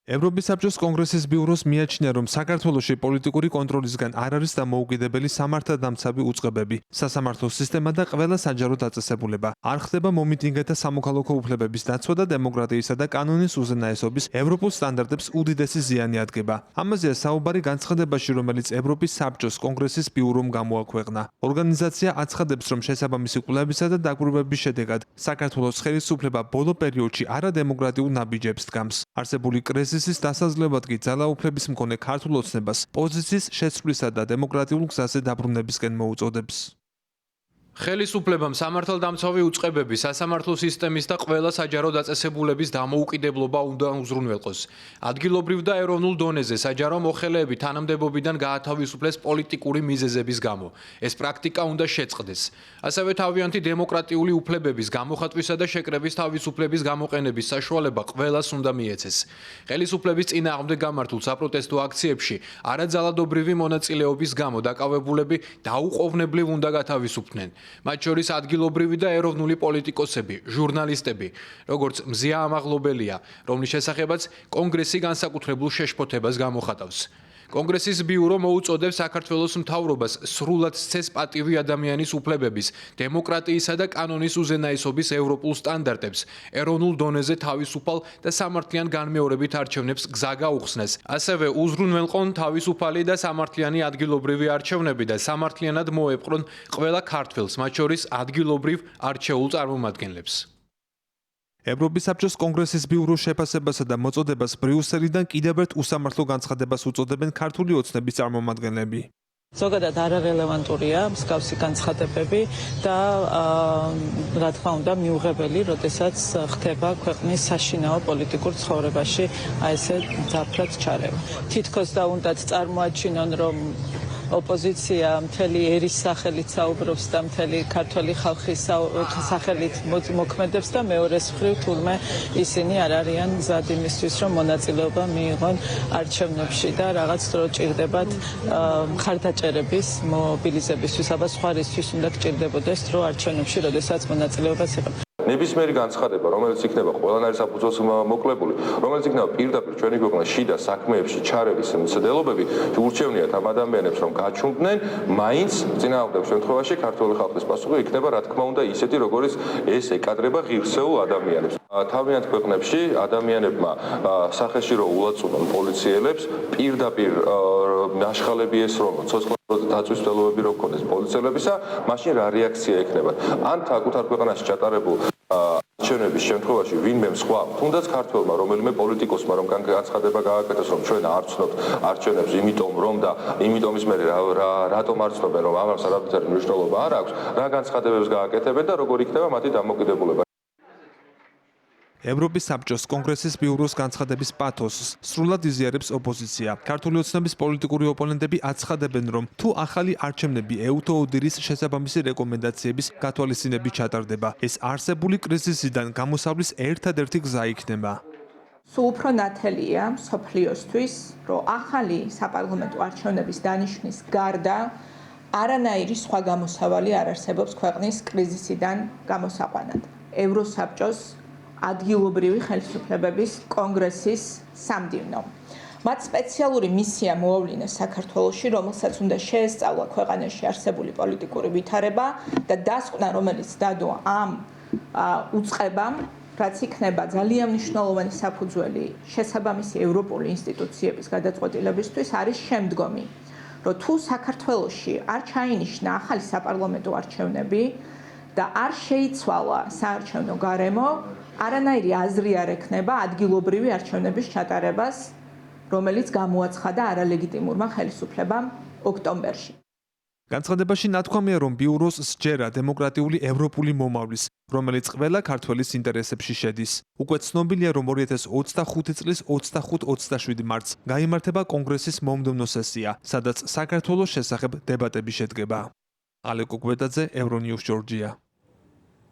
ევროპის საბჭოს კონგრესის ბიუროს მიაჩნია, რომ საქართველოში პოლიტიკური კონტროლისგან არ არის დამოუკიდებელი სამართალდამცავი უწყებები, სასამართლო სისტემა და ყველა საჯარო დაწესებულება. არ ხდება მომიტინგეთა სამოქალაქო უფლებების დაცვა და დემოკრატიისა და კანონის უზენაესობის ევროპულ სტანდარტებს უდიდესი ზიანი ადგება. ამაზეა საუბარი განცხადებაში, რომელიც ევროპის საბჭოს კონგრესის ბიურომ გამოაქვეყნა. ორგანიზაცია აცხადებს, რომ შესაბამისი კვლევისა და დაკვირვების შედეგად საქართველოს ხელისუფლება ბოლო პერიოდში არადემოკრატიულ ნაბიჯებს დგამს. არსებული კრიზისის დასაძლევად კი ძალაუფლების მქონე ქართულ ოცნებას პოზიციის შეცვლისა და დემოკრატიულ გზაზე დაბრუნებისკენ მოუწოდებს. ხელისუფლებამ სამართალდამცავი უწყებების, სასამართლო სისტემის და ყველა საჯარო დაწესებულების დამოუკიდებლობა უნდა უზრუნველყოს. ადგილობრივ და ეროვნულ დონეზე საჯარო მოხელეები თანამდებობიდან გაათავისუფლეს პოლიტიკური მიზეზების გამო. ეს პრაქტიკა უნდა შეწყდეს. ასევე თავიანთი დემოკრატიული უფლებების გამოხატვისა და შეკრების თავისუფლების გამოყენების საშუალება ყველას უნდა მიეცეს. ხელისუფლების წინააღმდეგ გამართულ საპროტესტო აქციებში არაძალადობრივი მონაწილეობის გამო დაკავებულები დაუყოვნებლივ უნდა გათავისუფლდნენ. მათ შორის ადგილობრივი და ეროვნული პოლიტიკოსები, ჟურნალისტები, როგორც მზია ამაღლობელია, რომლის შესახებაც კონგრესი განსაკუთრებულ შეშფოთებას გამოხატავს. კონგრესის ბიურო მოუწოდებს საქართველოს მთავრობას სრულად სცეს პატივი ადამიანის უფლებების, დემოკრატიისა და კანონის უზენაესობის ევროპულ სტანდარტებს, ეროვნულ დონეზე თავისუფალ და სამართლიან განმეორებით არჩევნებს გზა გაუხსნეს. ასევე უზრუნველყონ თავისუფალი და სამართლიანი ადგილობრივი არჩევნები და სამართლიანად მოეპყრონ ყველა ქართველს, მათ შორის ადგილობრივ არჩეულ წარმომადგენლებს. ევროპის საბჭოს კონგრესის ბიუროს შეფასებასა და მოწოდებას ბრიუსელიდან კიდევ ერთ უსამართლო განცხადებას უწოდებენ ქართული ოცნების წარმომადგენლები. ზოგადად არარელევანტურია მსგავსი განცხადებები და რა თქმა უნდა მიუღებელი, როდესაც ხდება ქვეყნის საშინაო პოლიტიკურ ცხოვრებაში ესე ძაფრად ჩარევა. თითქოს და უნდათ წარმოაჩინონ, რომ ოპოზიცია მთელი ერის სახელით საუბრობს და მთელი ქართველი ხალხის სახელით მოქმედებს და მეორეს მხრივ თურმე ისინი არ არიან მზად იმისთვის, რომ მონაწილეობა მიიღონ არჩევნებში და რაღაც დრო ჭირდებათ მხარდაჭერების მობილიზებისთვის, აბა სხვა რისთვის უნდა გჭირდებოდეს დრო არჩევნებში, როდესაც მონაწილეობას იღებენ. ნებისმიერი განცხადება, რომელიც იქნება ყველანაირ საფუძველს მოკლებული, რომელიც იქნება პირდაპირ ჩვენი ქვეყნის შიდა საქმეებში ჩარევის მცდელობები, ურჩევნიათ ამ ადამიანებს, რომ გაჩუმდნენ, მაინც წინააღმდეგ შემთხვევაში ქართული ხალხის პასუხი იქნება, რა თქმა უნდა, ისეთი, როგორც ეს ეკადრება ღირსეულ ადამიანებს. თავიანთ ქვეყნებში ადამიანებმა სახეში რო უაწუნონ პოლიციელებს, პირდაპირ ნაშხალები ესროლონ, ცოცხლად დაწვის მცდელობები რო ქონდეს პოლიციელებისა, მაშინ რა რეაქცია ექნება? ან საკუთარ ქვეყანაში ჩატარებულ არჩევნების შემთხვევაში ვინმე სხვა, თუნდაც ქართველმა რომელიმე პოლიტიკოსმა რომ განცხადება გააკეთოს, რომ ჩვენ არ ვცნობთ არჩევნებს, იმიტომ რომ და იმიტომის მე რატომ არ ცნობენ, რომ ამას არაფერი მნიშვნელობა არ აქვს, რა განცხადებებს გააკეთებენ და როგორ იქნება მათი დამოკიდებულება. ევროპის საბჭოს კონგრესის ბიუროს განცხადების პათოსს სრულად იზიარებს ოპოზიცია. ქართული ოცნების პოლიტიკური ოპონენტები აცხადებენ, რომ თუ ახალი არჩევნები ეუთო ოდირის შესაბამისი რეკომენდაციების გათვალისწინებით ჩატარდება, ეს არსებული კრიზისიდან გამოსავლის ერთადერთი გზა იქნება. სულ უფრო ნათელია მსოფლიოსთვის, რომ ახალი საპარლამენტო არჩევნების დანიშვნის გარდა არანაირი სხვა გამოსავალი არ არსებობს ქვეყნის კრიზისიდან გამოსაყვანად. ევროსაბჭოს ადგილობრივი ხელისუფლებების კონგრესის სამდივნო. მათ სპეციალური მისია მოავლინეს საქართველოში, რომელსაც უნდა შეესწავლა ქვეყანაში არსებული პოლიტიკური ვითარება და დასკვნა, რომელიც დადო ამ უწყებამ, რაც იქნება ძალიან მნიშვნელოვანი საფუძველი შესაბამისი ევროპული ინსტიტუციების გადაწყვეტილებისთვის, არის შემდგომი, რომ თუ საქართველოში არ ჩაინიშნა ახალი საპარლამენტო არჩევნები და არ შეიცვალა საარჩევნო გარემო, არანაირი აზრი არ ექნება ადგილობრივი არჩევნების ჩატარებას, რომელიც გამოაცხადა არალეგიტიმურმა ხელისუფლებამ ოქტომბერში. განცხადებაში ნათქვამია, რომ ბიუროს სჯერა დემოკრატიული ევროპული მომავლის, რომელიც ყველა ქართველის ინტერესებში შედის. უკვე ცნობილია, რომ 2025 წლის 25-27 მარტს გაიმართება კონგრესის მომდევნო სესია, სადაც საქართველოს შესახებ დებატები შედგება. ალეკო გვედაძე, ევრონიუს ჯორჯია.